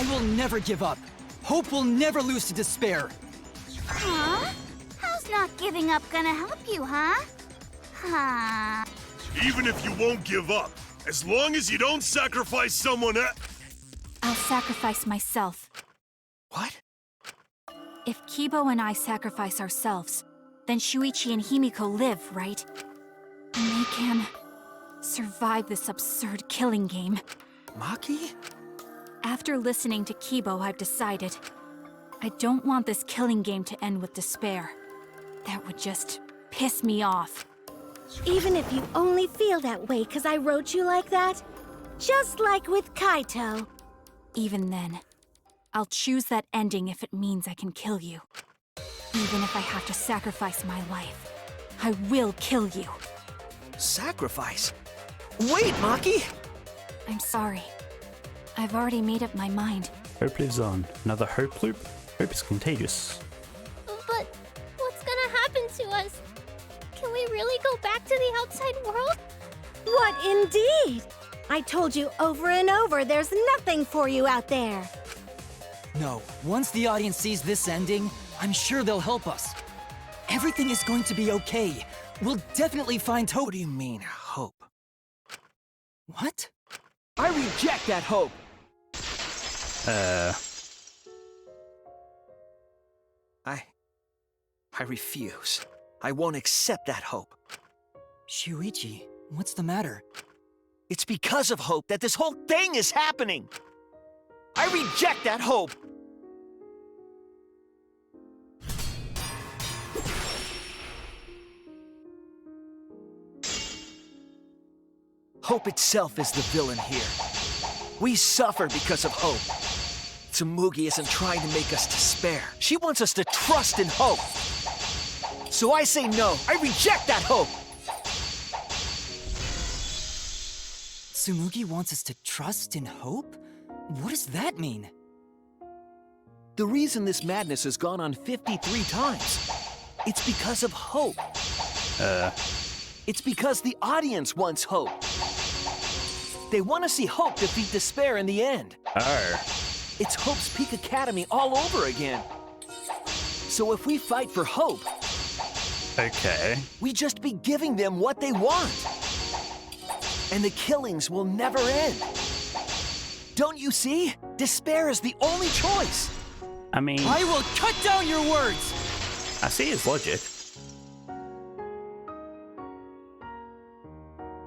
I will never give up. Hope will never lose to despair. Huh? How's not giving up gonna help you, huh? Huh. Even if you won't give up, as long as you don't sacrifice someone else. I'll sacrifice myself. What? If Kibo and I sacrifice ourselves, then Shuichi and Himiko live, right? And they can survive this absurd killing game. Maki? After listening to Kibo, I've decided I don't want this killing game to end with despair. That would just piss me off. Even if you only feel that way because I wrote you like that? Just like with Kaito. Even then, I'll choose that ending if it means I can kill you. Even if I have to sacrifice my life, I will kill you. Sacrifice? Wait, Maki! I'm sorry. I've already made up my mind. Hope lives on. Another hope loop? Hope is contagious. But what's gonna happen to us? Can we really go back to the outside world? What indeed? I told you over and over there's nothing for you out there. No, once the audience sees this ending, I'm sure they'll help us. Everything is going to be okay. We'll definitely find hope. What do you mean, hope? What? I reject that hope! I refuse. I won't accept that hope. Shuichi, what's the matter? It's because of hope that this whole thing is happening! I reject that hope! Hope itself is the villain here. We suffer because of hope. Tsumugi isn't trying to make us despair. She wants us to trust in hope. So I say no. I reject that hope! Tsumugi wants us to trust in hope? What does that mean? The reason this madness has gone on 53 times, it's because of hope. It's because the audience wants hope. They want to see hope defeat despair in the end. It's Hope's Peak Academy all over again. So if we fight for hope, Okay. we just be giving them what they want. And the killings will never end. Don't you see? Despair is the only choice. I mean, I will cut down your words! I see his logic.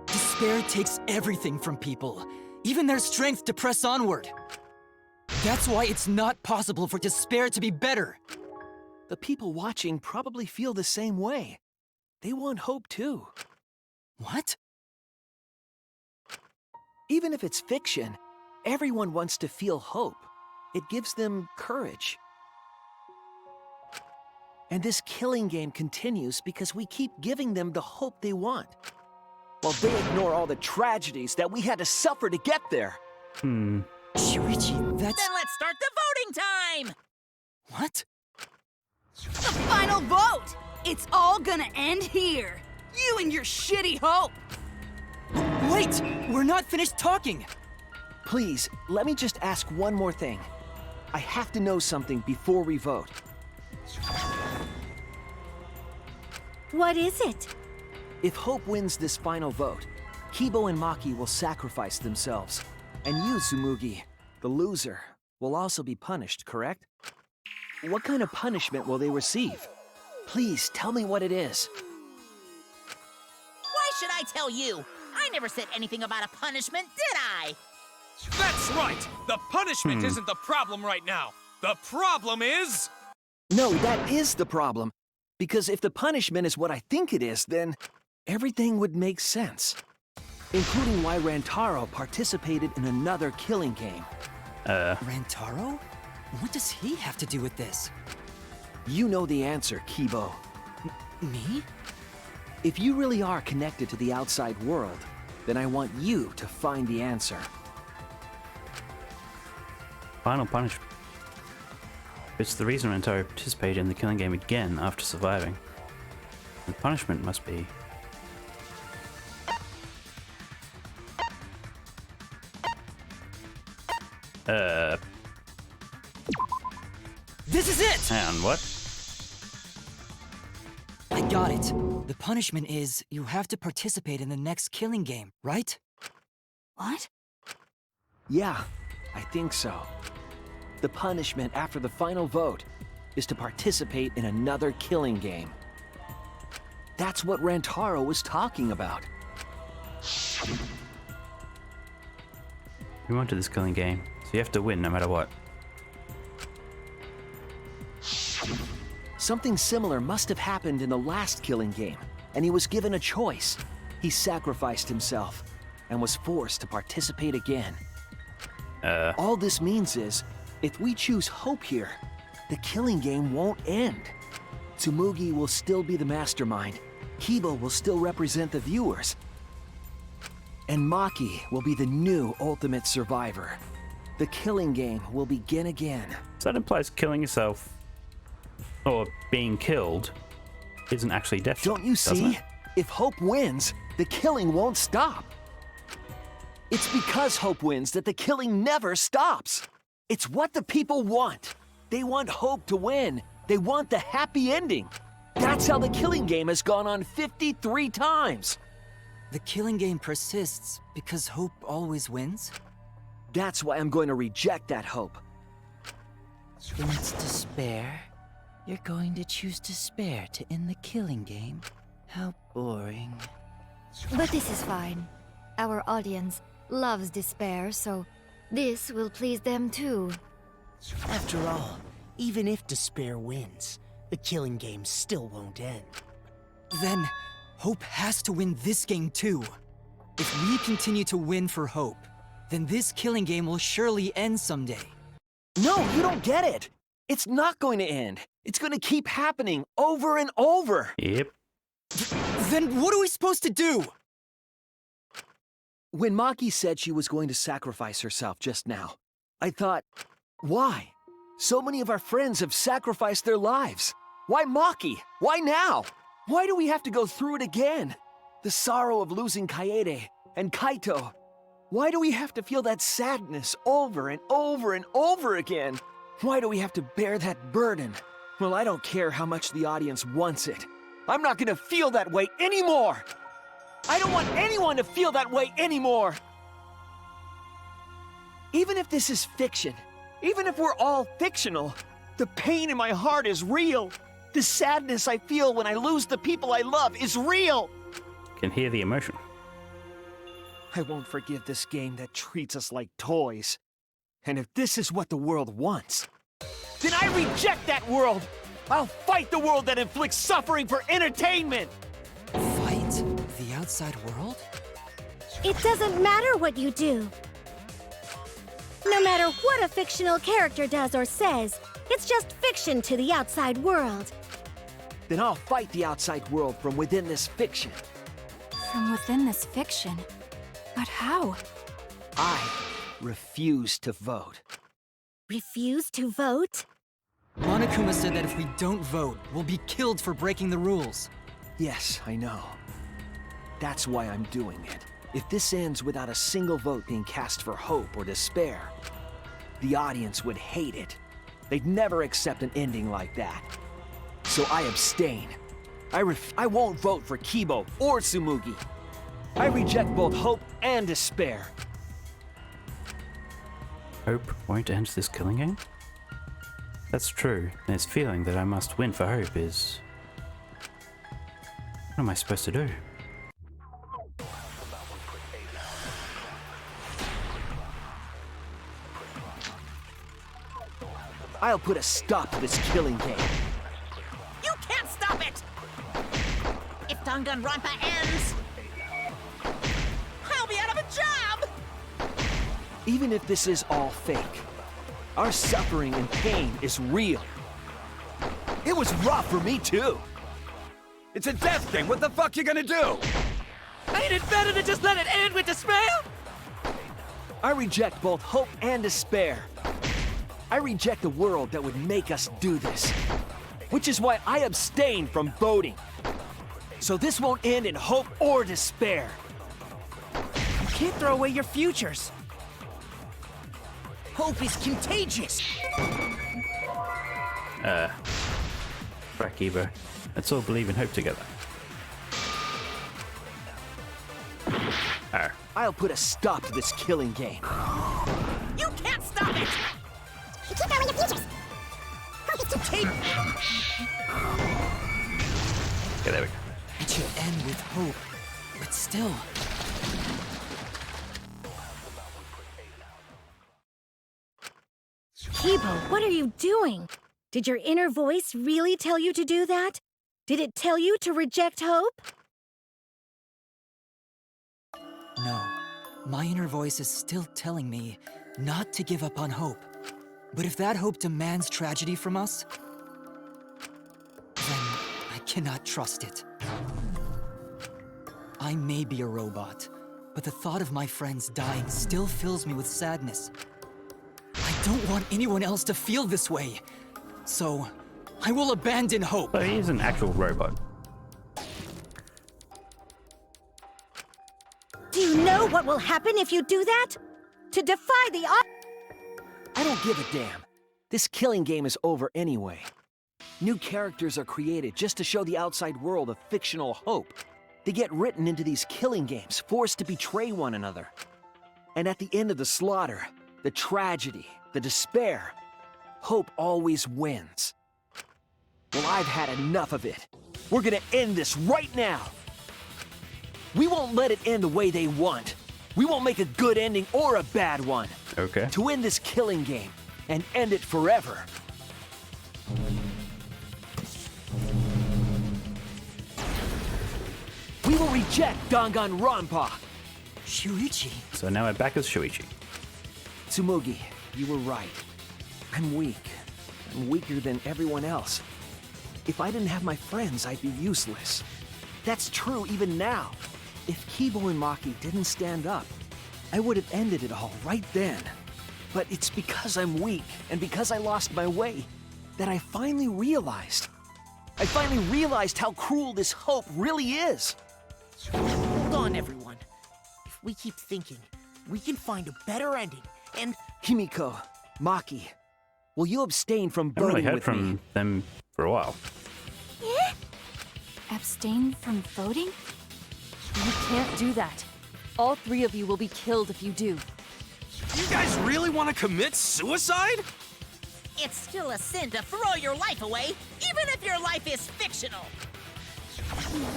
Despair takes everything from people, even their strength to press onward. That's why it's not possible for despair to be better. The people watching probably feel the same way. They want hope too. What? Even if it's fiction, everyone wants to feel hope. It gives them courage. And this killing game continues because we keep giving them the hope they want, while they ignore all the tragedies that we had to suffer to get there. Shuichi, that's... Then let's start the voting time! What? The final vote! It's all gonna end here! You and your shitty hope! Wait! We're not finished talking! Please, let me just ask one more thing. I have to know something before we vote. What is it? If Hope wins this final vote, Kibo and Maki will sacrifice themselves. And you, Tsumugi, the loser, will also be punished, correct? What kind of punishment will they receive? Please, tell me what it is. Why should I tell you? I never said anything about a punishment, did I? That's right! The punishment isn't the problem right now. The problem is... No, that is the problem. Because if the punishment is what I think it is, then everything would make sense. Including why Rantaro participated in another killing game. Rantaro? What does he have to do with this? You know the answer, Kibo. Me? If you really are connected to the outside world, then I want you to find the answer. Final punishment. It's the reason Rantaro participated in the killing game again after surviving. The punishment must be... This is it! And what? I got it. The punishment is you have to participate in the next killing game, right? What? Yeah, I think so. The punishment after the final vote is to participate in another killing game. That's what Rantaro was talking about. We wanted this killing game, so you have to win no matter what. Something similar must have happened in the last killing game, and he was given a choice. He sacrificed himself and was forced to participate again. All this means is, if we choose Hope here, the killing game won't end. Tsumugi will still be the mastermind, Kiba will still represent the viewers, and Maki will be the new ultimate survivor. The killing game will begin again. So that implies killing yourself, or being killed, isn't actually death. Don't you see? If Hope wins, the killing won't stop. It's because Hope wins that the killing never stops. It's what the people want. They want Hope to win. They want the happy ending. That's how the killing game has gone on 53 times. The killing game persists because Hope always wins? That's why I'm going to reject that Hope. Then it's despair? You're going to choose despair to end the killing game? How boring. But this is fine. Our audience loves despair, so this will please them too. After all, even if despair wins, the killing game still won't end. Then, Hope has to win this game too. If we continue to win for Hope, then this killing game will surely end someday. No, you don't get it. It's not going to end. It's going to keep happening over and over. Yep. Then what are we supposed to do? When Maki said she was going to sacrifice herself just now, I thought, why? So many of our friends have sacrificed their lives. Why Maki? Why now? Why do we have to go through it again? The sorrow of losing Kaede and Kaito. Why do we have to feel that sadness over and over and over again? Why do we have to bear that burden? Well, I don't care how much the audience wants it. I'm not gonna feel that way anymore! I don't want anyone to feel that way anymore! Even if this is fiction, even if we're all fictional, the pain in my heart is real. The sadness I feel when I lose the people I love is real. Can hear the emotion. I won't forgive this game that treats us like toys. And if this is what the world wants, then I reject that world! I'll fight the world that inflicts suffering for entertainment! Fight the outside world? It doesn't matter what you do. No matter what a fictional character does or says, it's just fiction to the outside world. Then I'll fight the outside world from within this fiction. From within this fiction? But how? I refuse to vote. Refuse to vote? Monokuma said that if we don't vote, we'll be killed for breaking the rules. Yes, I know. That's why I'm doing it. If this ends without a single vote being cast for hope or despair, the audience would hate it. They'd never accept an ending like that. So I abstain. I won't vote for Kibo or Tsumugi. I reject both hope and despair. Hope won't end this killing game? That's true. This feeling that I must win for Hope is... What am I supposed to do? I'll put a stop to this killing game. You can't stop it! If Danganronpa ends, I'll be out of a job! Even if this is all fake, our suffering and pain is real. It was rough for me too. It's a death game. What the fuck you gonna do? Ain't it better to just let it end with despair? I reject both hope and despair. I reject a world that would make us do this, which is why I abstain from voting. So this won't end in hope or despair. You can't throw away your futures. Hope is contagious. Crack Kibo. Let's all believe in hope together. Arr. I'll put a stop to this killing game. You can't stop it! You keep knowing the futures. Hope is too Keep... Okay, there we go. It should end with hope, but still. Kibo, what are you doing? Did your inner voice really tell you to do that? Did it tell you to reject hope? No. My inner voice is still telling me not to give up on hope. But if that hope demands tragedy from us, then I cannot trust it. I may be a robot, but the thought of my friends dying still fills me with sadness. I don't want anyone else to feel this way. So, I will abandon hope. So he is an actual robot. Do you know what will happen if you do that? To defy the odds. I don't give a damn. This killing game is over anyway. New characters are created just to show the outside world a fictional hope. They get written into these killing games, forced to betray one another. And at the end of the slaughter, the tragedy, the despair, hope always wins. Well, I've had enough of it. We're gonna end this right now. We won't let it end the way they want. We won't make a good ending or a bad one. Okay. To win this killing game and end it forever. We will reject Danganronpa. Shuichi. So now we're back as Shuichi. Tsumugi, you were right. I'm weak. I'm weaker than everyone else. If I didn't have my friends, I'd be useless. That's true even now. If Kibo and Maki didn't stand up, I would have ended it all right then. But it's because I'm weak and because I lost my way that I finally realized. I finally realized how cruel this hope really is. Hold on, everyone. If we keep thinking, we can find a better ending, and... Himiko, Maki, will you abstain from I haven't really voting heard with from me? them for a while. Abstain from voting? You can't do that. All three of you will be killed if you do. You guys really want to commit suicide? It's still a sin to throw your life away, even if your life is fictional.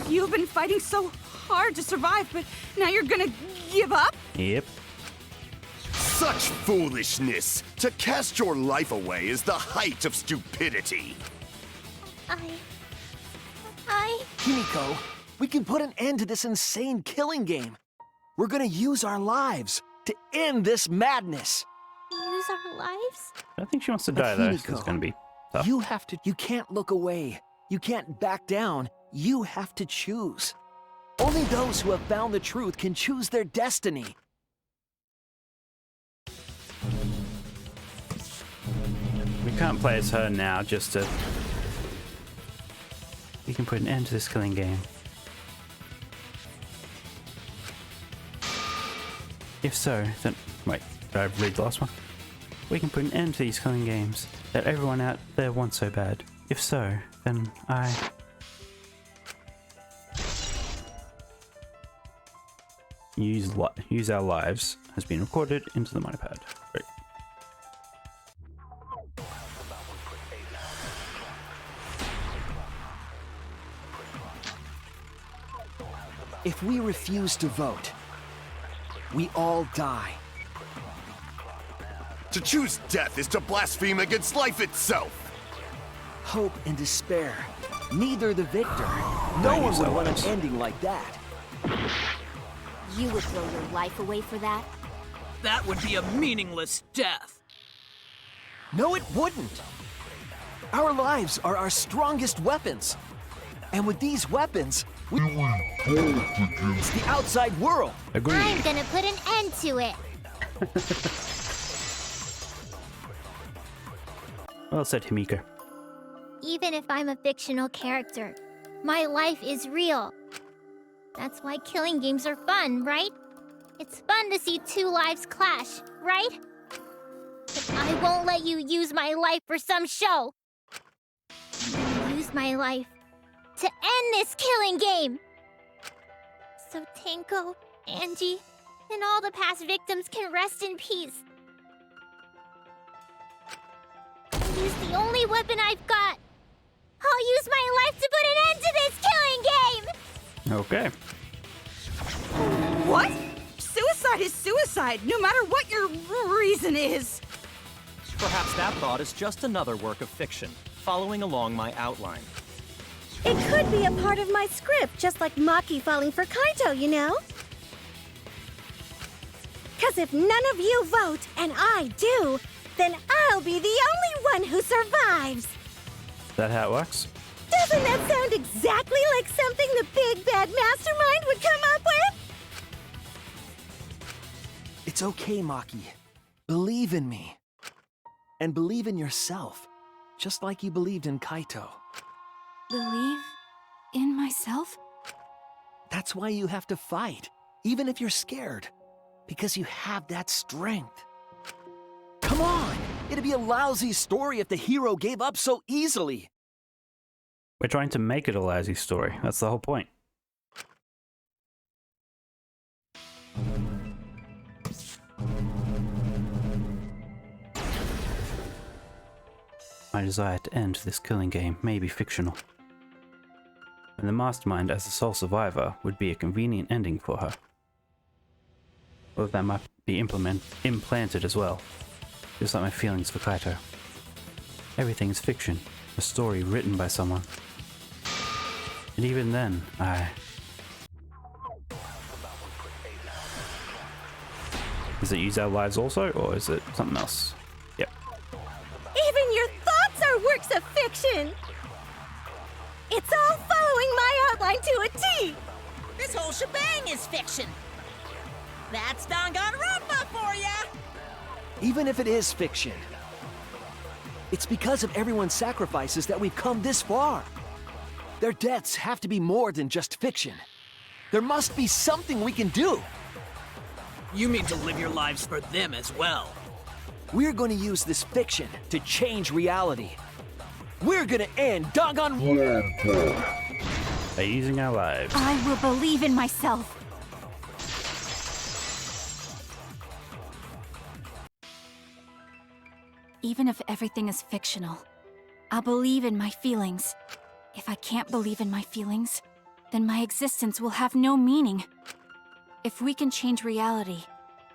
You've been fighting so hard to survive, but now you're gonna give up? Yep. Such foolishness! To cast your life away is the height of stupidity. Himiko, we can put an end to this insane killing game. We're gonna use our lives to end this madness. Use our lives? I don't think she wants to But die though, so Himiko, it's gonna be tough. You can't look away. You can't back down. You have to choose. Only those who have found the truth can choose their destiny. We can't play as her now just to... We can put an end to this killing game. If so, then... Wait, did I read the last one? We can put an end to these killing games that everyone out there wants so bad. If so, then I... Use our lives has been recorded into the monopad. Great. If we refuse to vote, we all die. To choose death is to blaspheme against life itself. Hope and despair. Neither the victor. No one would want an ending like that. You would throw your life away for that? That would be a meaningless death. No, it wouldn't. Our lives are our strongest weapons. And with these weapons, we against the outside world. Agreed. I'm gonna put an end to it. Well said, Himiko. Even if I'm a fictional character, my life is real. That's why killing games are fun, right? It's fun to see two lives clash, right? But I won't let you use my life for some show. my life to end this killing game. So Tenko, Angie, and all the past victims can rest in peace. I'll use the only weapon I've got. I'll use my life to put an end to this killing game! Okay. What? Suicide is suicide, no matter what your reason is. Perhaps that thought is just another work of fiction, following along my outline. It could be a part of my script, just like Maki falling for Kaito, you know? Because if none of you vote, and I do, then I'll be the only one who survives! Is that how it works? Doesn't that sound exactly like something the big bad mastermind would come up with? It's okay, Maki. Believe in me. And believe in yourself, just like you believed in Kaito. Believe in myself? That's why you have to fight, even if you're scared. Because you have that strength. Come on! It'd be a lousy story if the hero gave up so easily. We're trying to make it a lousy story. That's the whole point. My desire to end this killing game may be fictional. And the mastermind as the sole survivor would be a convenient ending for her. Or that might be implanted as well, just like my feelings for Kaito. Everything is fiction, a story written by someone. And even then, Does it use our lives also, or is it something else? Yep. Even your thoughts are works of fiction! It's all following my outline to a T! This whole shebang is fiction. That's Danganronpa for ya! Even if it is fiction, it's because of everyone's sacrifices that we've come this far. Their deaths have to be more than just fiction. There must be something we can do. You mean to live your lives for them as well? We're going to use this fiction to change reality. We're going to end Danganronpa by using our lives. I will believe in myself. Even if everything is fictional, I'll believe in my feelings. If I can't believe in my feelings, then my existence will have no meaning. If we can change reality,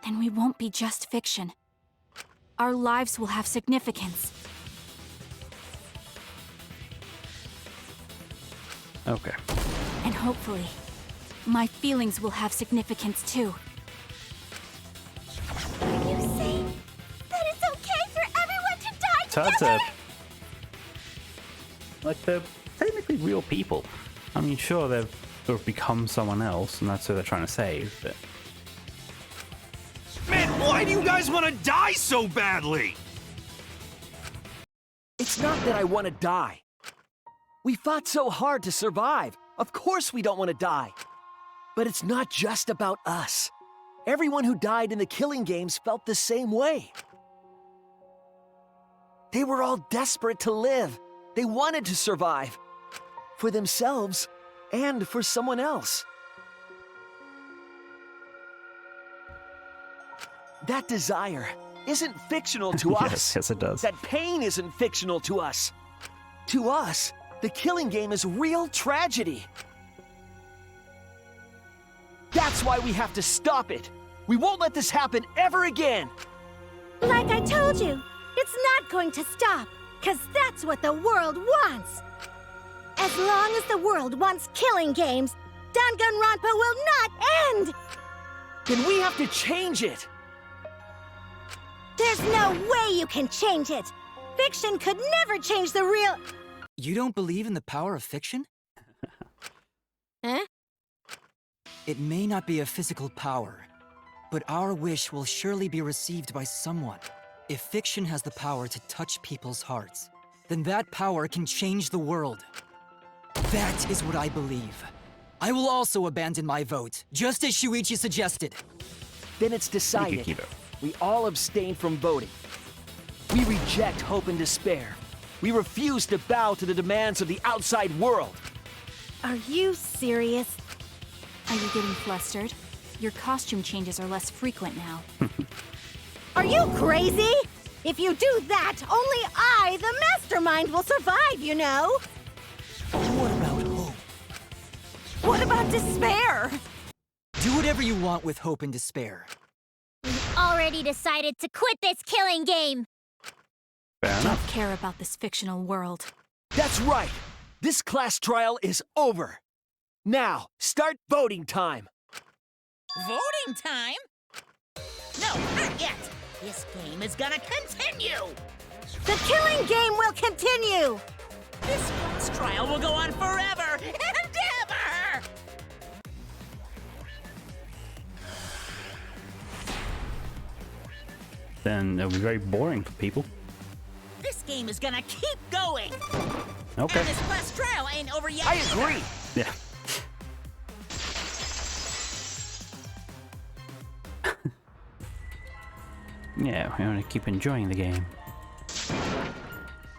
then we won't be just fiction. Our lives will have significance. Okay. And hopefully, my feelings will have significance too. Are you saying that it's okay for everyone to die It's together? hard to... Like, they're technically real people. I mean, sure, they've sort of become someone else, and that's who they're trying to save, but... Man, why do you guys want to die so badly? It's not that I want to die. We fought so hard to survive. Of course we don't want to die. But it's not just about us. Everyone who died in the killing games felt the same way. They were all desperate to live. They wanted to survive. For themselves and for someone else. That desire isn't fictional to us. Yes, it does. That pain isn't fictional to us. To us, the killing game is real tragedy. That's why we have to stop it. We won't let this happen ever again. Like I told you, it's not going to stop, because that's what the world wants. As long as the world wants killing games, Danganronpa will not end! Then we have to change it. There's no way you can change it! Fiction could never change the real... You don't believe in the power of fiction? Huh? It may not be a physical power, but our wish will surely be received by someone. If fiction has the power to touch people's hearts, then that power can change the world. That is what I believe. I will also abandon my vote, just as Shuichi suggested. Then it's decided. We all abstain from voting. We reject hope and despair. We refuse to bow to the demands of the outside world. Are you serious? Are you getting flustered? Your costume changes are less frequent now. Are you crazy? If you do that, only I, the mastermind, will survive, you know? What about hope? What about despair? Do whatever you want with hope and despair. We've already decided to quit this killing game. Fair Don't enough. care about this fictional world. That's right. This class trial is over. Now, start voting time. Voting time? No, not yet. This game is gonna continue. The killing game will continue! This class trial will go on forever and ever! Then it'll be very boring for people. This game is gonna keep going. Okay. And this class trial ain't over yet. I either. agree. Yeah. Yeah, we want to keep enjoying the game.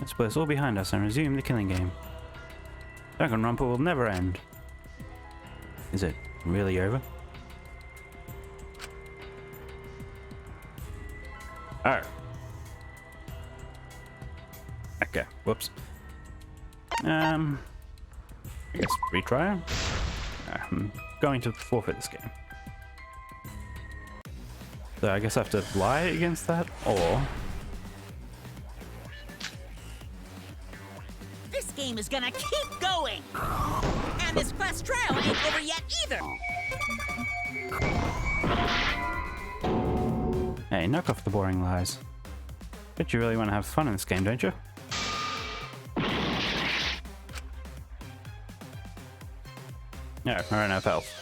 Let's put this all behind us and resume the killing game. Danganronpa will never end. Is it really over? Oh. Okay, whoops. I guess retry. I'm going to forfeit this game. So I guess I have to lie against that, or... This game is gonna keep going. And this class trial ain't over yet either. Hey, knock off the boring lies. But you really want to have fun in this game, don't you? No, I don't have health.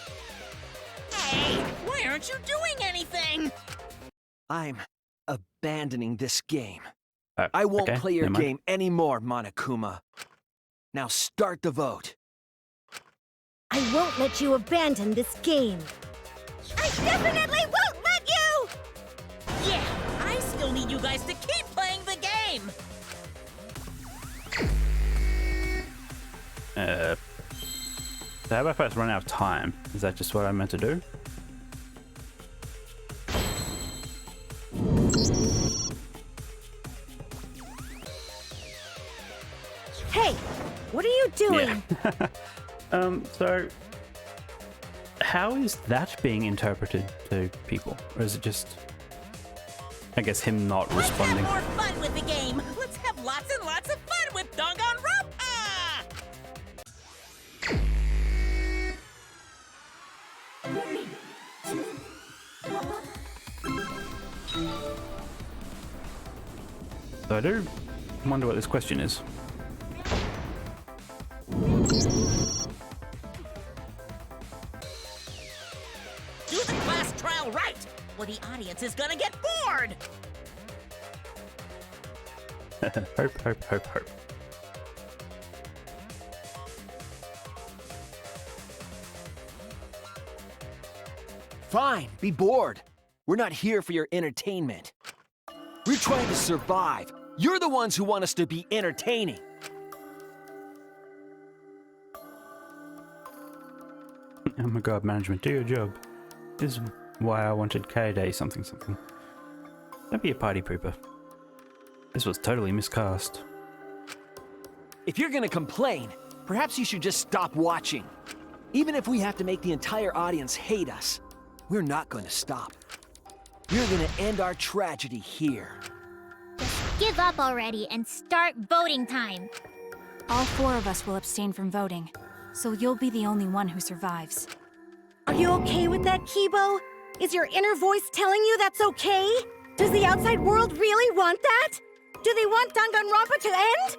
Hey, why aren't you doing anything? I'm abandoning this game. Oh, I won't okay, play your never mind. game anymore, Monokuma. Now start the vote. I won't let you abandon this game. I definitely won't let you! Yeah, I still need you guys to keep playing the game. So how about if I just run out of time? Is that just what I meant to do? Hey, what are you doing? Yeah. So how is that being interpreted to people? Or is it just, I guess, him not responding? Let's have more fun with the game. Let's have lots and lots of fun with Danganronpa! So I do wonder what this question is. Do the class trial right, or the audience is gonna get bored! Hope, hope, hope, hope. Fine, be bored. We're not here for your entertainment. We're trying to survive. You're the ones who want us to be entertaining. Oh my god, management, do your job. This is why I wanted K-Day something something. Don't be a party pooper. This was totally miscast. If you're gonna complain, perhaps you should just stop watching. Even if we have to make the entire audience hate us, we're not gonna stop. We're gonna end our tragedy here. Give up already and start voting time. All 4 of us will abstain from voting, so you'll be the only one who survives. Are you okay with that, Kibo? Is your inner voice telling you that's okay? Does the outside world really want that? Do they want Danganronpa to end?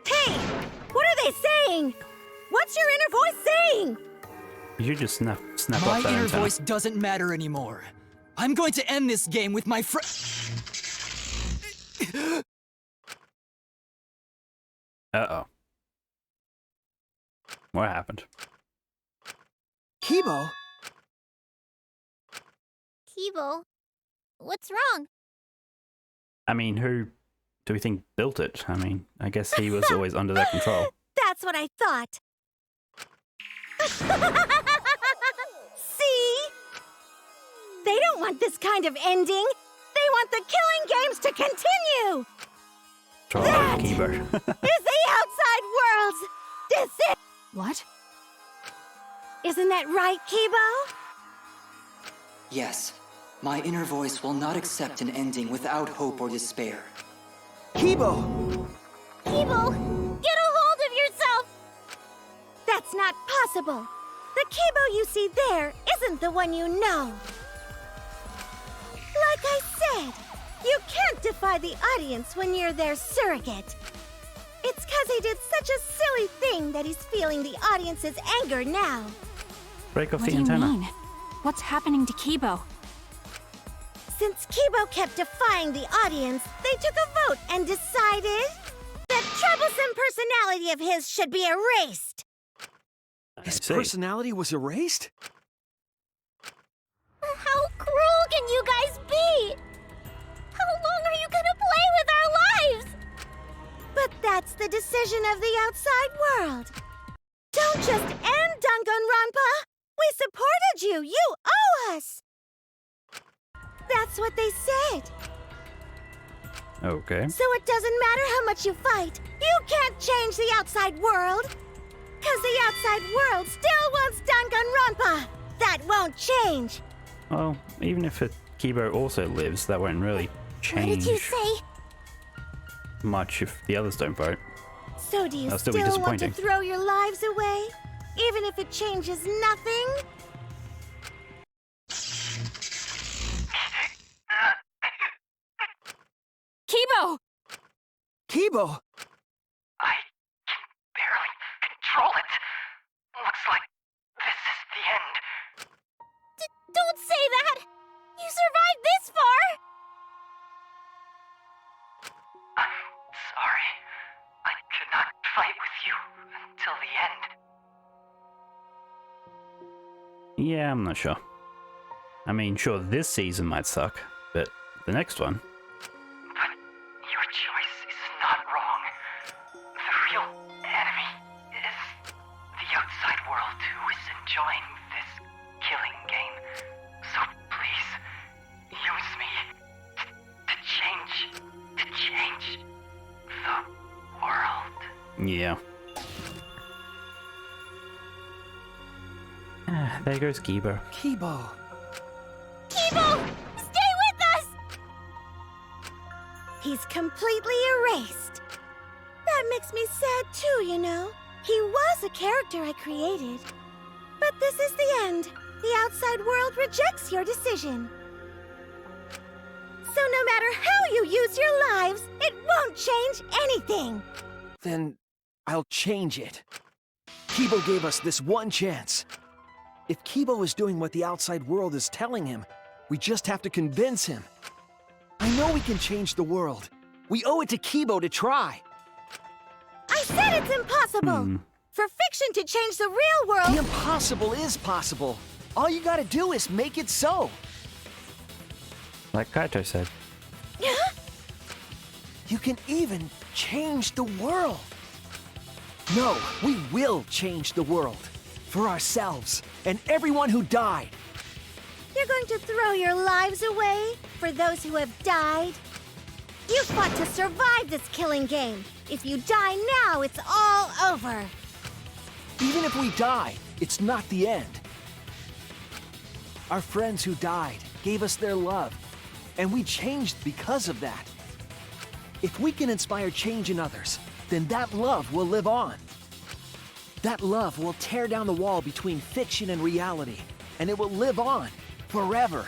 Hey! What are they saying? What's your inner voice saying? You just snap My off that inner antenna. voice doesn't matter anymore. I'm going to end this game with my friend. Uh-oh. What happened? Kibo? Kibo, what's wrong? I mean, who do we think built it? I mean, I guess he was always under their control. That's what I thought. See? They don't want this kind of ending. They want the killing games to continue. That Kibo. is the outside world's decision. What? Isn't that right, Kibo? Yes, my inner voice will not accept an ending without hope or despair. Kibo! Kibo, get a hold of yourself! That's not possible. The Kibo you see there isn't the one you know. Like I said, you can't defy the audience when you're their surrogate. It's 'cause he did such a silly thing that he's feeling the audience's anger now. Break off What the do you antenna. mean? What's happening to Kibo? Since Kibo kept defying the audience, they took a vote and decided that troublesome personality of his should be erased. His personality was erased? How cruel can you guys be? How long are you gonna play with our lives? But that's the decision of the outside world. Don't just end Danganronpa! We supported you! You owe us! That's what they said. Okay. So it doesn't matter how much you fight, you can't change the outside world! 'Cause the outside world still wants Danganronpa! That won't change! Well, even if Kibo also lives, that won't really change What did you say? much if the others don't vote. So do you That'll still be still want to disappointing. throw your lives away? Even if it changes nothing? Kibo! Kibo! I can barely control it. Looks like this is the end. Don't say that! You survived this far! I'm sorry. I could not fight with you until the end. Yeah, I'm not sure. I mean, sure, this season might suck, but the next one? But your choice is not wrong. The real enemy is the outside world who is enjoying this killing game. So please, use me to change the world. Yeah. There goes Kibo. Kibo. Kibo! Stay with us! He's completely erased. That makes me sad too, you know. He was a character I created. But this is the end. The outside world rejects your decision. So no matter how you use your lives, it won't change anything. Then I'll change it. Kibo gave us this one chance. If Kibo is doing what the outside world is telling him, we just have to convince him. I know we can change the world. We owe it to Kibo to try. I said it's impossible. For fiction to change the real world... The impossible is possible. All you gotta do is make it so. Like Kaito said. You can even change the world. No, we will change the world. For ourselves and everyone who died. You're going to throw your lives away for those who have died? You fought to survive this killing game. If you die now, it's all over. Even if we die, it's not the end. Our friends who died gave us their love, and we changed because of that. If we can inspire change in others, then that love will live on. That love will tear down the wall between fiction and reality, and it will live on forever.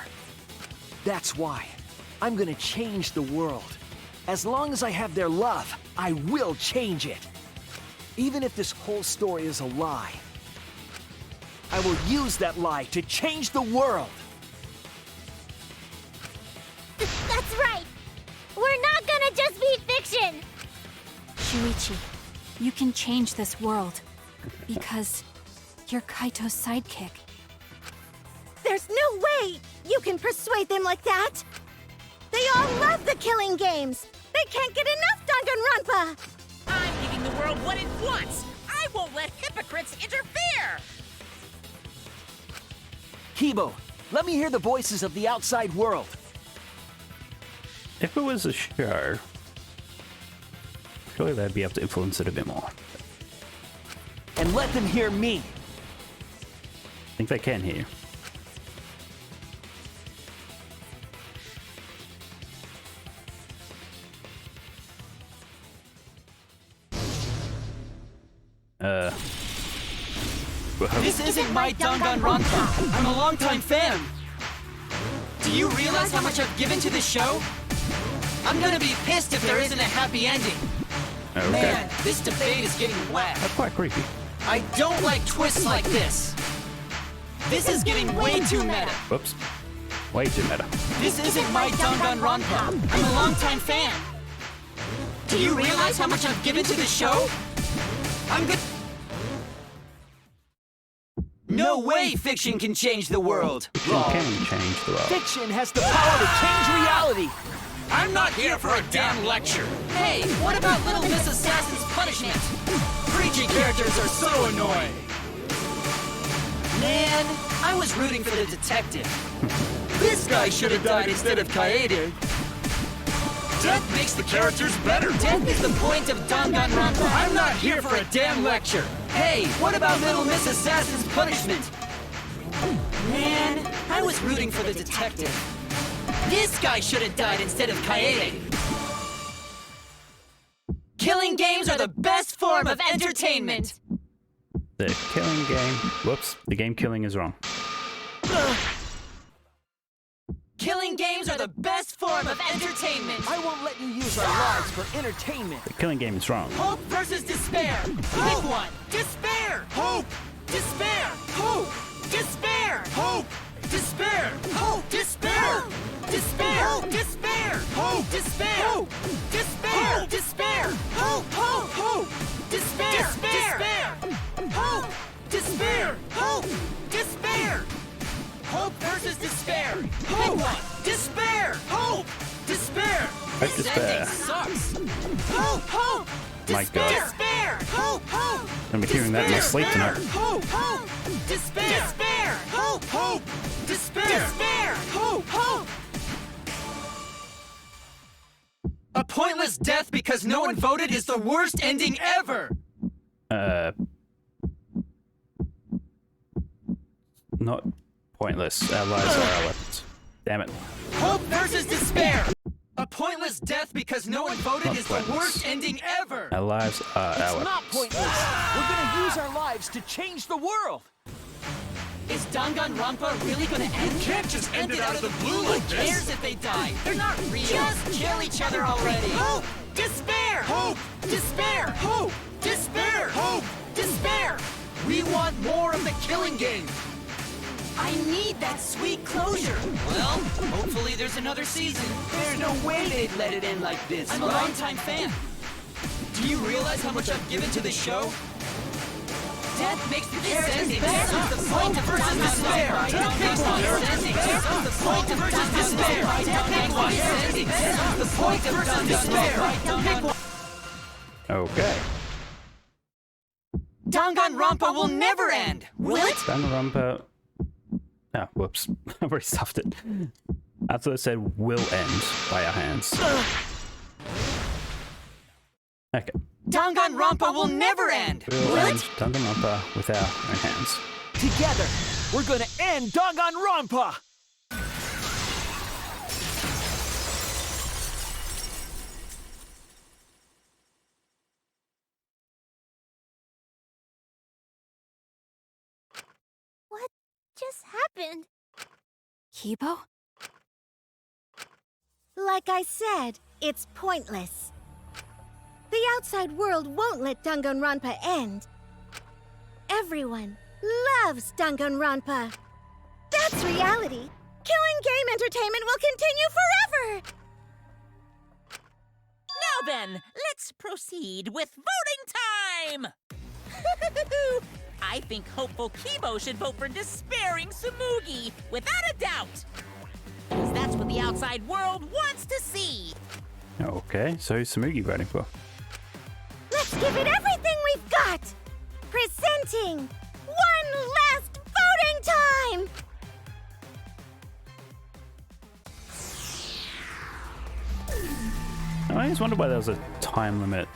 That's why I'm gonna change the world. As long as I have their love, I will change it. Even if this whole story is a lie, I will use that lie to change the world. That's right! We're not gonna just be fiction! Shuichi, you can change this world. Because you're Kaito's sidekick. There's no way you can persuade them like that! They all love the killing games! They can't get enough Danganronpa! I'm giving the world what it wants! I won't let hypocrites interfere! Kibo, let me hear the voices of the outside world. If it was a show, surely they'd be able to influence it a bit more. And let them hear me. I think they can hear. This isn't my Danganronpa. I'm a longtime fan. Do you realize how much I've given to this show? I'm gonna be pissed if there isn't a happy ending. Okay. Man, this debate is getting whack. That's quite creepy. I don't like twists like this. This is getting way too meta. Whoops. Way too meta. This isn't my Danganronpa. I'm a longtime fan. Do you realize how much I've given to this show? I'm good. No way fiction can change the world. Fiction can change the world. Fiction has the power to change reality. I'm not here for a damn lecture! Hey, what about Little Miss Assassin's punishment? Preachy characters are so annoying. Man, I was rooting for the detective. This guy should have died instead of Kaede. Death makes the characters better! Death is the point of Danganronpa. I'm not here for a damn lecture. Hey, what about Little Miss Assassin's punishment? Man, I was rooting for the detective. This guy should have died instead of Kaede. Killing games are the best form of entertainment. The killing game. Whoops. The game killing is wrong. Killing games are the best form of entertainment. I won't let you use our lives for entertainment. The killing game is wrong. Hope versus despair. Pick one. Despair! Hope! Despair! Hope! Despair! Hope! Despair! Hope! Despair! Despair! Despair! Hope! Despair! Hope! Despair! Despair! Hope! Hope! Hope! Despair! Despair! Hope! Despair! Hope! Despair! Hope versus despair! Pick one! Despair! Hope! Despair! Hope, despair. Sucks. Hope! Hope! My God. Despair! Hope! Hope! I'm hearing that in my sleep tonight. Hope! Hope! Despair! Despair! Hope! Hope! Despair! Despair! Hope! Hope! A pointless death because no one voted is the worst ending ever! Not pointless. Our lives are our weapons. Damn it. Hope versus despair! A pointless death because no one voted Not is pointless. the worst ending ever! Our lives are our It's weapons. not pointless. We're gonna use our lives to change the world. Is Danganronpa really gonna end? You can't just end it out of the blue Who like this! cares if they die? They're not real! Just kill each other already! Hope! Despair! Hope! Despair! Hope! Despair! Hope! Despair! We want more of the killing game! I need that sweet closure! Well, hopefully there's another season. There's no way they'd let it end like this, I'm a longtime fan. Do you realize how much I've given to the show? Death makes the characters better! That's the point of despair! Death makes the characters better! That's the point of despair! Death makes the characters better! That's the point of despair! Okay. Danganronpa will never end! Will it? Danganronpa. Ah, whoops. I've already stuffed it. I thought it said will end by our hands. Okay. Danganronpa will never end! Will end Danganronpa with our own hands. Together, we're gonna end Danganronpa! What just happened? Kibo? Like I said, it's pointless. The outside world won't let Danganronpa end. Everyone loves Danganronpa. That's reality. Killing game entertainment will continue forever! Now then, let's proceed with voting time! I think hopeful Kibo should vote for despairing Tsumugi, without a doubt! Because that's what the outside world wants to see! Okay, so who's Tsumugi voting for? Let's give it everything we've got! Presenting one last voting time! I always wondered why there was a time limit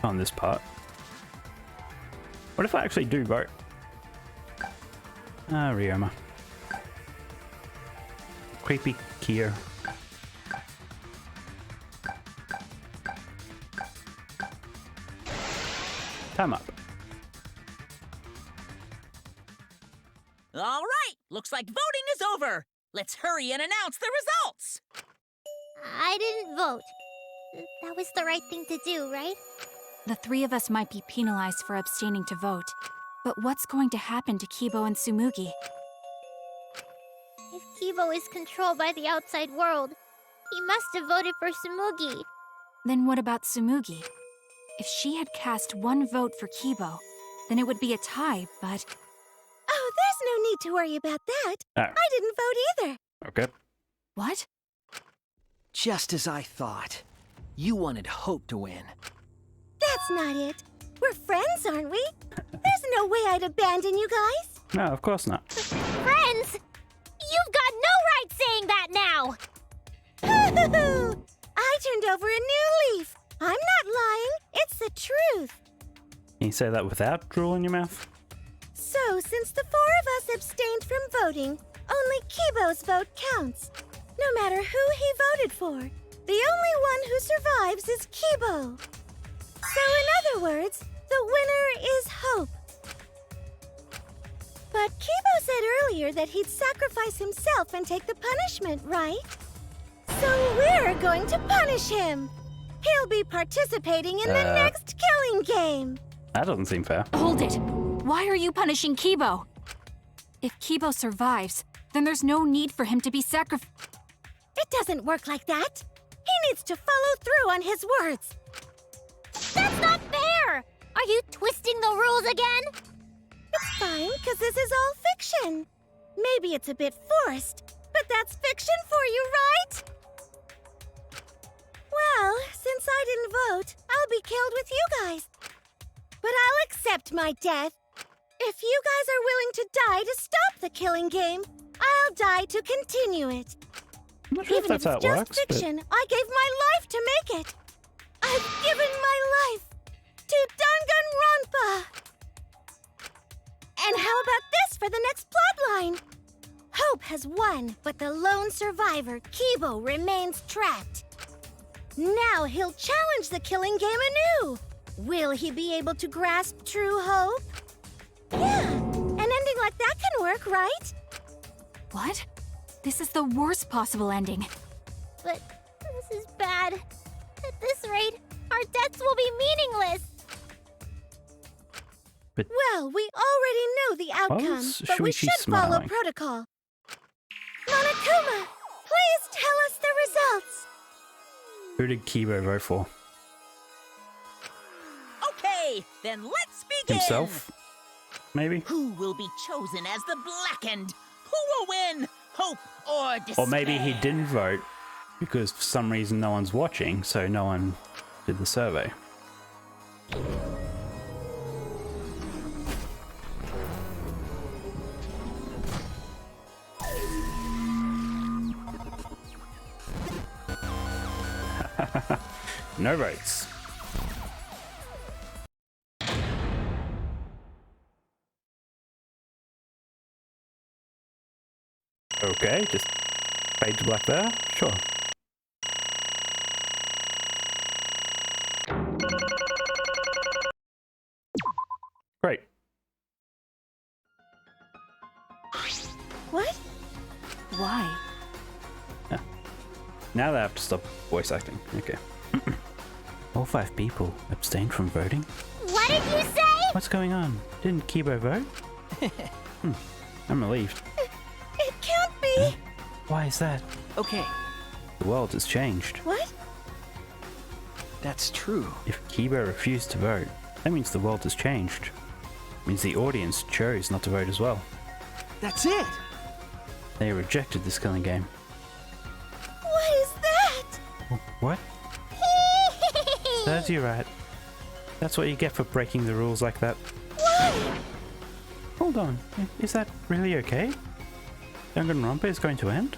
on this part. What if I actually do vote? Ah, Ryoma. Creepy Kyo. Time up. All right, looks like voting is over. Let's hurry and announce the results. I didn't vote. That was the right thing to do, right? The three of us might be penalized for abstaining to vote. But what's going to happen to Kibo and Tsumugi? If Kibo is controlled by the outside world, he must have voted for Tsumugi. Then what about Tsumugi? If she had cast one vote for Kibo, then it would be a tie, but... Oh, there's no need to worry about that. I didn't vote either. Okay. What? Just as I thought. You wanted Hope to win. That's not it. We're friends, aren't we? There's no way I'd abandon you guys. No, of course not. Friends? You've got no right saying that now! I turned over a new leaf. I'm not lying. It's the truth. Can you say that without drool in your mouth? So, since the four of us abstained from voting, only Kibo's vote counts. No matter who he voted for, the only one who survives is Kibo. So, in other words, the winner is Hope. But Kibo said earlier that he'd sacrifice himself and take the punishment, right? So we're going to punish him. He'll be participating in the next killing game. That doesn't seem fair. Hold it! Why are you punishing Kibo? If Kibo survives, then there's no need for him to be sacrificed. It doesn't work like that. He needs to follow through on his words. That's not fair! Are you twisting the rules again? It's fine, because this is all fiction. Maybe it's a bit forced, but that's fiction for you, right? Well, since I didn't vote, I'll be killed with you guys. But I'll accept my death. If you guys are willing to die to stop the killing game, I'll die to continue it. I'm not sure Even if if that's it's how it just works, fiction, I gave my life to make it. I've given my life to Danganronpa. And how about this for the next plotline? Hope has won, but the lone survivor, Kibo, remains trapped. Now he'll challenge the killing game anew. Will he be able to grasp true hope? Yeah, an ending like that can work, right? What? This is the worst possible ending. But this is bad. At this rate, our deaths will be meaningless. But well, we already know the outcome, but we should follow protocol. Monokuma, please tell us the results. Who did Kibo vote for? Okay, then let's begin. Himself? Maybe? Who will be chosen as the Blackened? Who will win? Hope or despair? Or maybe he didn't vote because for some reason no one's watching, so no one did the survey. No votes. Okay, just fade to black there. Sure. Great. What? Why? Now they have to stop voice acting. Okay. All 5 people abstained from voting? What did you say? What's going on? Didn't Kibo vote? I'm relieved. It can't be. Why is that? Okay. The world has changed. What? That's true. If Kibo refused to vote, that means the world has changed. It means the audience chose not to vote as well. That's it. They rejected this killing game. What is that? What? Serves you right. That's what you get for breaking the rules like that. Why? Hold on, is that really okay? Danganronpa is going to end?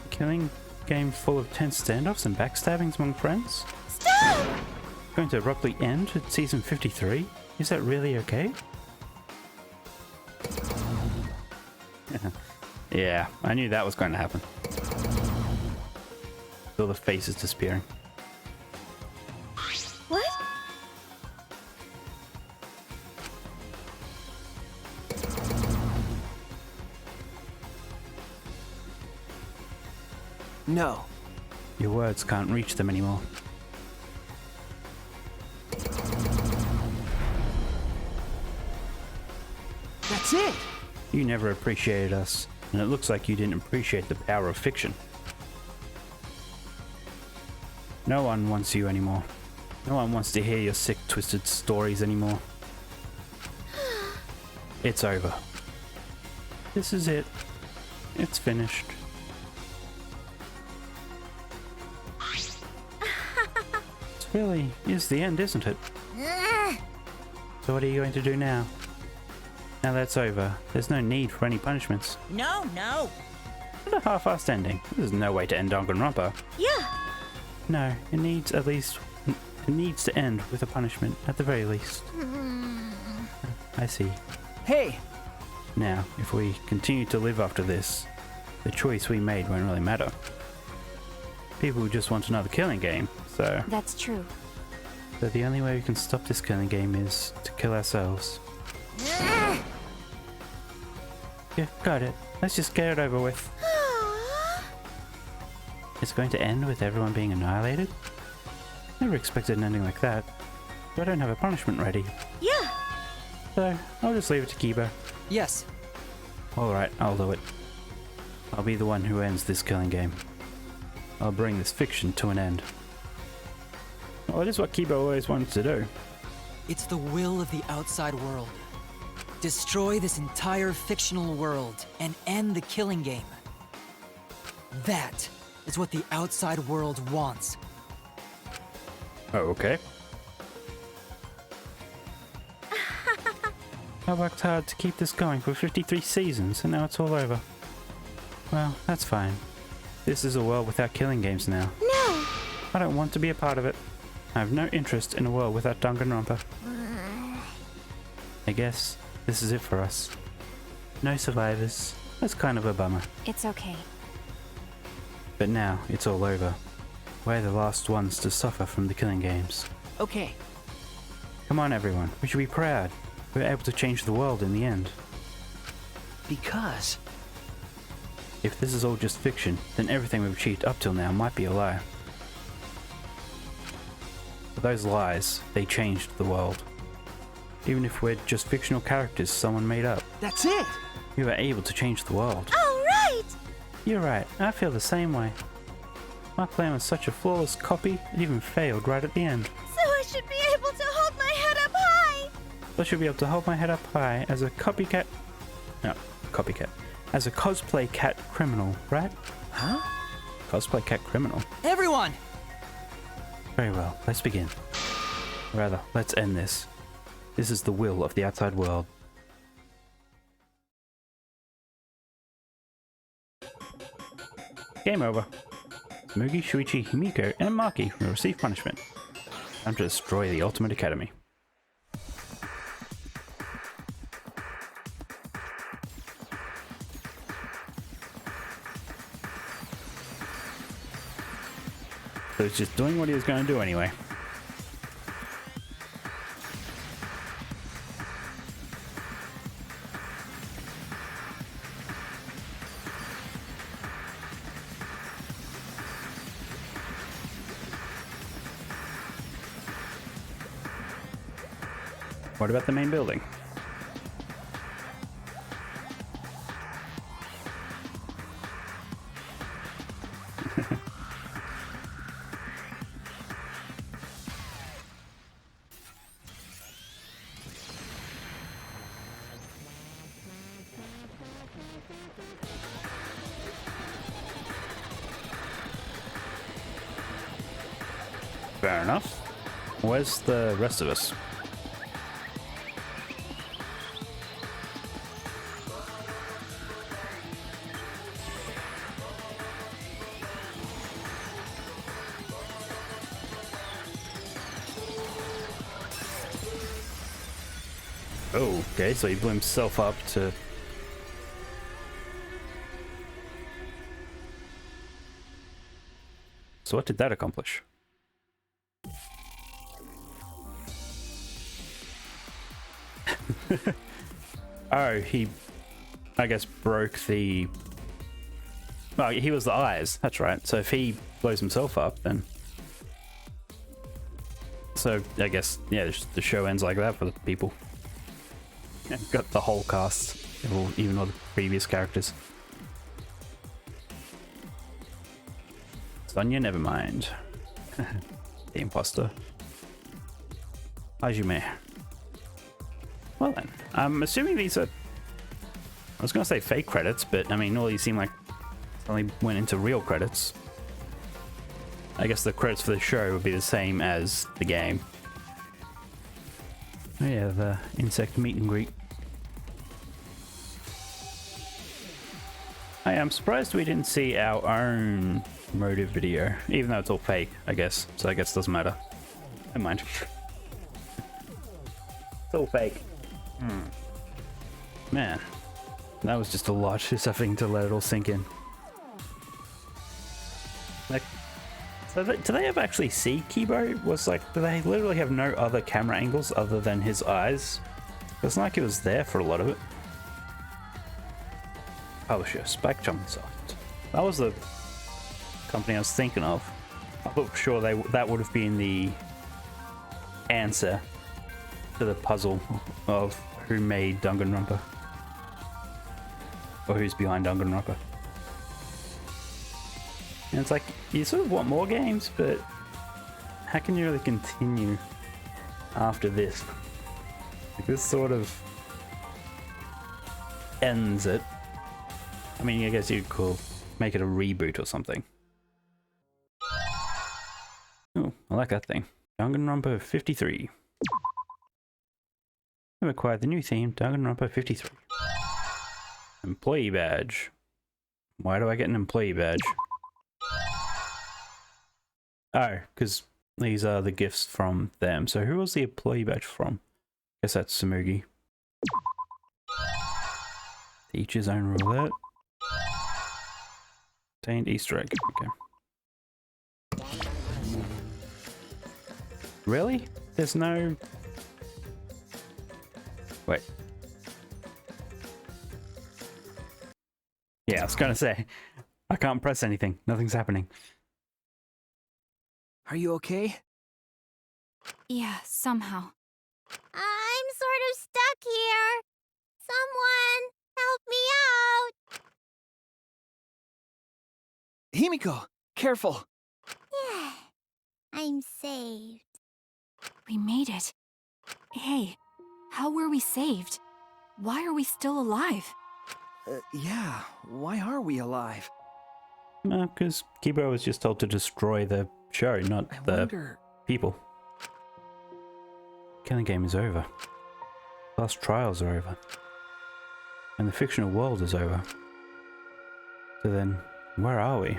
A killing game full of tense standoffs and backstabbings among friends? Stop! Going to abruptly end at season 53? Is that really okay? Yeah, I knew that was going to happen. All the faces disappearing. What? No. Your words can't reach them anymore. That's it! You never appreciated us, and it looks like you didn't appreciate the power of fiction. No one wants you anymore. No one wants to hear your sick, twisted stories anymore. It's over. This is it. It's finished. It really is the end, isn't it? So what are you going to do now? Now that's over, there's no need for any punishments. No, no. What a half-assed ending. There's no way to end Danganronpa. Yeah. No, it needs at least... It needs to end with a punishment, at the very least. I see. Hey! Now, if we continue to live after this, the choice we made won't really matter. People just want another killing game, so... That's true. So the only way we can stop this killing game is to kill ourselves. Yeah, got it. Let's just get it over with. It's going to end with everyone being annihilated? Never expected an ending like that. But I don't have a punishment ready. Yeah. So, I'll just leave it to Kiba. Yes. Alright, I'll do it. I'll be the one who ends this killing game. I'll bring this fiction to an end. Well, it is what Kiba always wanted to do. It's the will of the outside world. Destroy this entire fictional world and end the killing game. That is what the outside world wants. Oh, okay. I worked hard to keep this going for 53 seasons, and now it's all over. Well, that's fine. This is a world without killing games now. No! I don't want to be a part of it. I have no interest in a world without Danganronpa. I guess this is it for us. No survivors. That's kind of a bummer. It's okay. But now, it's all over. We're the last ones to suffer from the killing games. Okay. Come on, everyone. We should be proud. We were able to change the world in the end. Because... If this is all just fiction, then everything we've achieved up till now might be a lie. But those lies, they changed the world. Even if we're just fictional characters someone made up. That's it! We were able to change the world. All right! You're right, I feel the same way. My plan was such a flawless copy, it even failed right at the end. So I should be able to hold my head up high! I should be able to hold my head up high as a copycat... No, copycat. As a cosplay cat criminal, right? Huh? Cosplay cat criminal. Everyone! Very well, let's begin. Rather, let's end this. This is the will of the outside world. Game over. Mugi, Shuichi, Himiko, and Maki will receive punishment. Time to destroy the Ultimate Academy. So he's just doing what he was going to do anyway. What about the main building? Fair enough. Where's the rest of us? Oh, okay, so he blew himself up to... So what did that accomplish? Oh, he, I guess, broke the... Oh, he was the eyes. That's right. So if he blows himself up, then... So, I guess, yeah, the show ends like that for the people. Yeah, got the whole cast, even all the previous characters. Sonya, never mind. The imposter. Hajime. Well then, I'm assuming these are... I was gonna say fake credits, but I mean, all these seem like only went into real credits. I guess the credits for the show would be the same as the game. Oh yeah, the insect meet and greet. I'm surprised we didn't see our own motive video, even though it's all fake, I guess. So I guess it doesn't matter. Never mind. It's all fake. Man, that was just a lot. Just having to let it all sink in. Like, so do they ever actually see Kibo? Was like, do they literally have no other camera angles other than his eyes? It's not like he was there for a lot of it. Publisher, Spike Chunsoft. That was the company I was thinking of. I thought for sure that would have been the answer to the puzzle of who made Danganronpa. Or who's behind Danganronpa. And it's like, you sort of want more games, but how can you really continue after this? Like, this sort of ends it. I mean, I guess you could make it a reboot or something. Oh, I like that thing. Danganronpa 53. I've acquired the new theme, Danganronpa 53. Employee badge. Why do I get an employee badge? Oh, because these are the gifts from them. So who was the employee badge from? Guess that's Tsumugi. Each his own roulette. Obtained Easter egg. Okay. Really? There's no... Wait. Yeah, I was gonna say, I can't press anything. Nothing's happening. Are you okay? Yeah, somehow. I'm sort of stuck here. Someone help me out. Himiko, careful. Yeah, I'm saved. We made it. Hey, how were we saved? Why are we still alive? Yeah, why are we alive? Because Kibo was just told to destroy the show, not the people. Killing game is over. Last trials are over. And the fictional world is over. So then, where are we?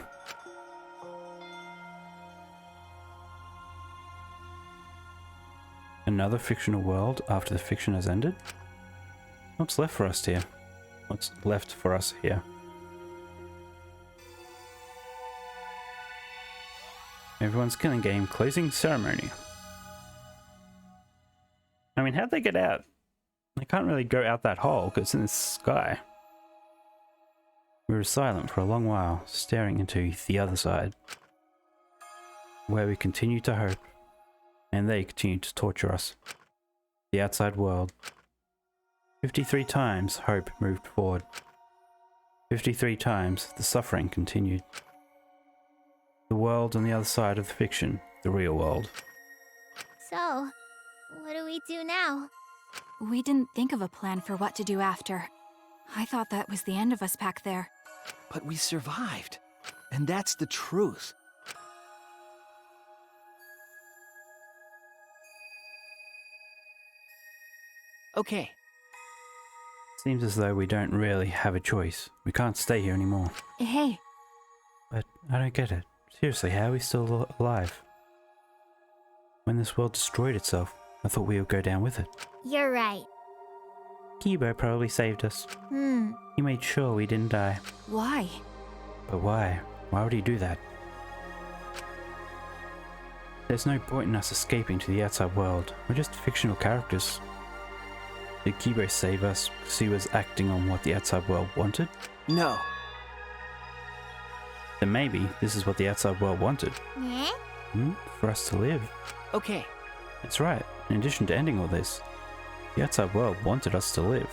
Another fictional world after the fiction has ended? What's left for us here? What's left for us here? Everyone's killing game closing ceremony. I mean, how'd they get out? They can't really go out that hole because it's in the sky. We were silent for a long while, staring into the other side, where we continued to hope, and they continued to torture us. The outside world. 53 times hope moved forward. 53 times the suffering continued. The world on the other side of the fiction, the real world. So, what do we do now? We didn't think of a plan for what to do after. I thought that was the end of us back there. But we survived. And that's the truth. Okay. Seems as though we don't really have a choice. We can't stay here anymore. Hey, But I don't get it. Seriously, how are we still alive? When this world destroyed itself, I thought we would go down with it. You're right. Kibo probably saved us. He made sure we didn't die. why? But why? Why would he do that? There's no point in us escaping to the outside world. We're just fictional characters. Did Kibo save us because he was acting on what the outside world wanted? No. Then maybe this is what the outside world wanted. Yeah? For us to live. Okay. That's right. In addition to ending all this, the outside world wanted us to live.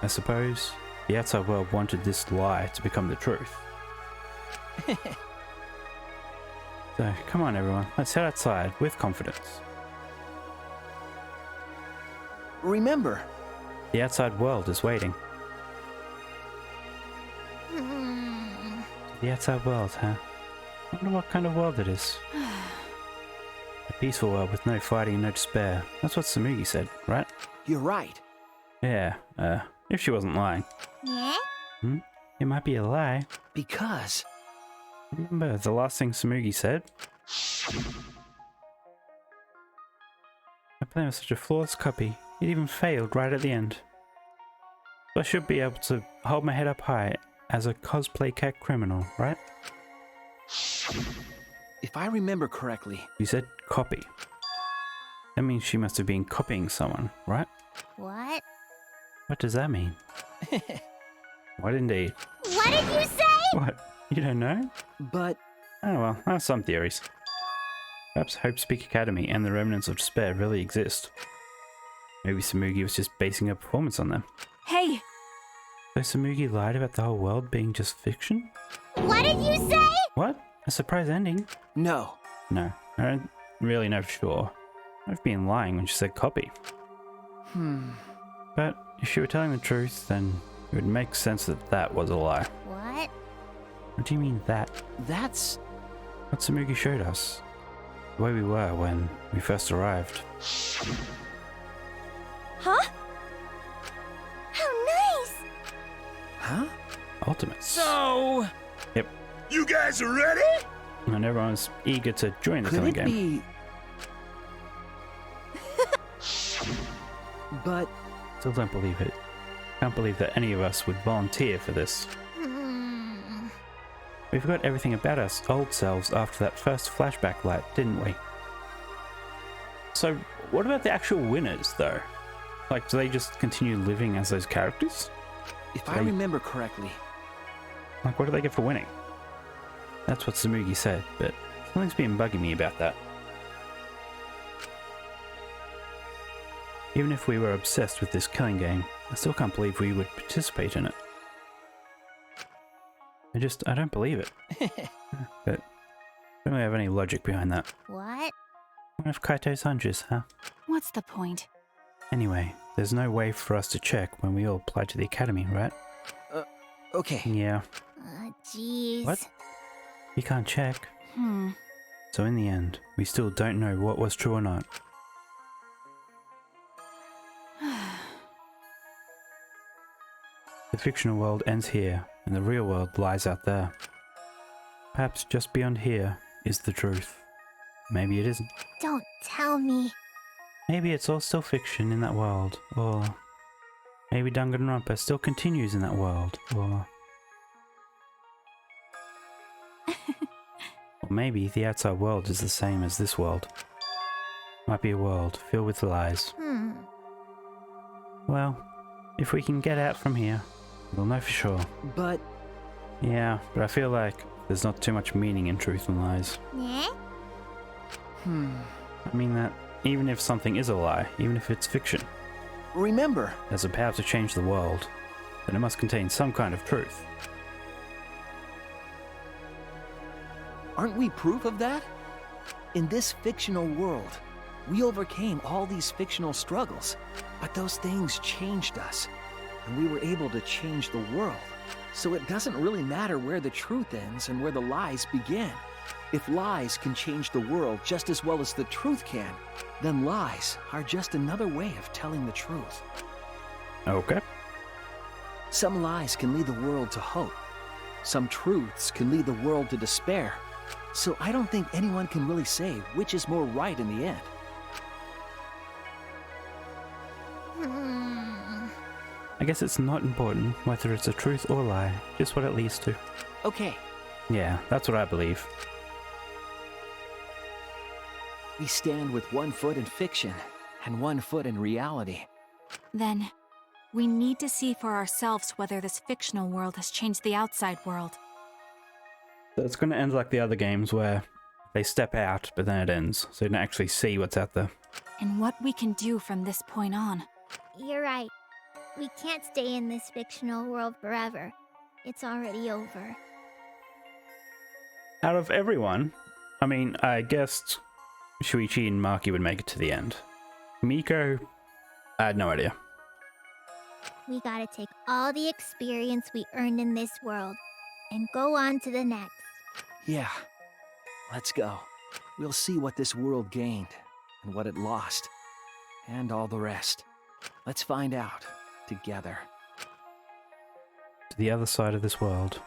I suppose the outside world wanted this lie to become the truth. So, come on everyone, let's head outside with confidence. Remember, The outside world is waiting. The outside world, huh? I wonder what kind of world it is. A peaceful world with no fighting and no despair. That's what Samugi said, right? you're right. Yeah, if she wasn't lying. Yeah? It might be a lie. Because Remember the last thing Samugi said? My plan was such a flawless copy, it even failed right at the end. So I should be able to hold my head up high as a cosplay cat criminal, right? if I remember correctly, You said copy. That means she must have been copying someone, right? What? What does that mean? What indeed? What did you say? What? You don't know? but Oh well, I have some theories. Perhaps Hope Speak Academy and the remnants of despair really exist. Maybe Samugi was just basing her performance on them. Hey! So Samugi lied about the whole world being just fiction? What did you say? What? A surprise ending? no. No, I don't really know for sure. I've been lying when she said copy. But if she were telling the truth, then it would make sense that that was a lie. What? What do you mean that? That's What Samugi showed us. The way we were when we first arrived. Huh? How nice! huh? Ultimates. So, Yep. You guys are ready? And everyone's eager to join the Could killing it game. be? But Still don't believe it. Can't believe that any of us would volunteer for this. We forgot everything about us old selves after that first flashback light, didn't we? So, what about the actual winners, though? Like, do they just continue living as those characters? if I remember correctly, Like, what do they get for winning? That's what Samugi said, but something's been bugging me about that. Even if we were obsessed with this killing game, I still can't believe we would participate in it. I don't believe it. But I don't really have any logic behind that. What? One of Kaito's hunches, huh? What's the point? Anyway, there's no way for us to check when we all apply to the academy, right? okay. Yeah. Jeez. What? We can't check. So in the end, we still don't know what was true or not. The fictional world ends here, and the real world lies out there. Perhaps just beyond here is the truth. Maybe it isn't. Don't tell me. Maybe it's all still fiction in that world, or maybe Danganronpa still continues in that world, or maybe the outside world is the same as this world. Might be a world filled with lies. Well, if we can get out from here, we'll know for sure. But Yeah, but I feel like there's not too much meaning in truth and lies. Yeah? I mean that even if something is a lie, even if it's fiction, remember, has the power to change the world, then it must contain some kind of truth. aren't we proof of that? In this fictional world, we overcame all these fictional struggles, but those things changed us, and we were able to change the world. So it doesn't really matter where the truth ends and where the lies begin. If lies can change the world just as well as the truth can, then lies are just another way of telling the truth. Okay. Some lies can lead the world to hope. Some truths can lead the world to despair. So I don't think anyone can really say which is more right in the end. I guess it's not important whether it's a truth or lie, just what it leads to. Okay, Yeah, that's what I believe. we stand with one foot in fiction and one foot in reality. Then, we need to see for ourselves whether this fictional world has changed the outside world. So it's going to end like the other games where they step out, but then it ends, so you don't actually see what's out there. And what we can do from this point on. You're right. We can't stay in this fictional world forever. It's already over. Out of everyone, I mean, I guessed Shuichi and Maki would make it to the end. Miko, I had no idea. We gotta take all the experience we earned in this world and go on to the next. Yeah, let's go. We'll see what this world gained and what it lost, and all the rest. Let's find out together. To the other side of this world.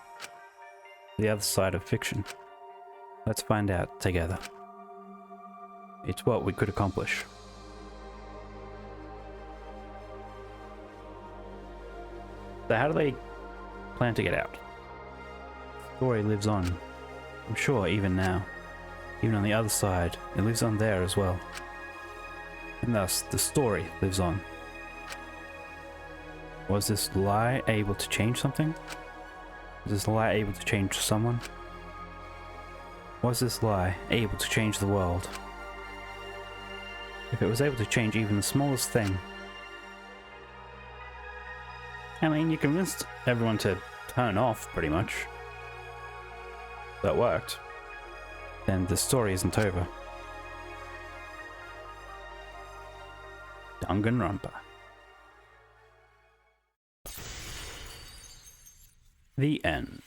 The other side of fiction. Let's find out together. It's what we could accomplish. So how do they plan to get out? The story lives on. I'm sure even now. Even on the other side, it lives on there as well. And thus, the story lives on. Was this lie able to change something? Was this lie able to change someone? Was this lie able to change the world? If it was able to change even the smallest thing, I mean, you convinced everyone to turn off, pretty much. That worked. Then the story isn't over. Danganronpa. The end.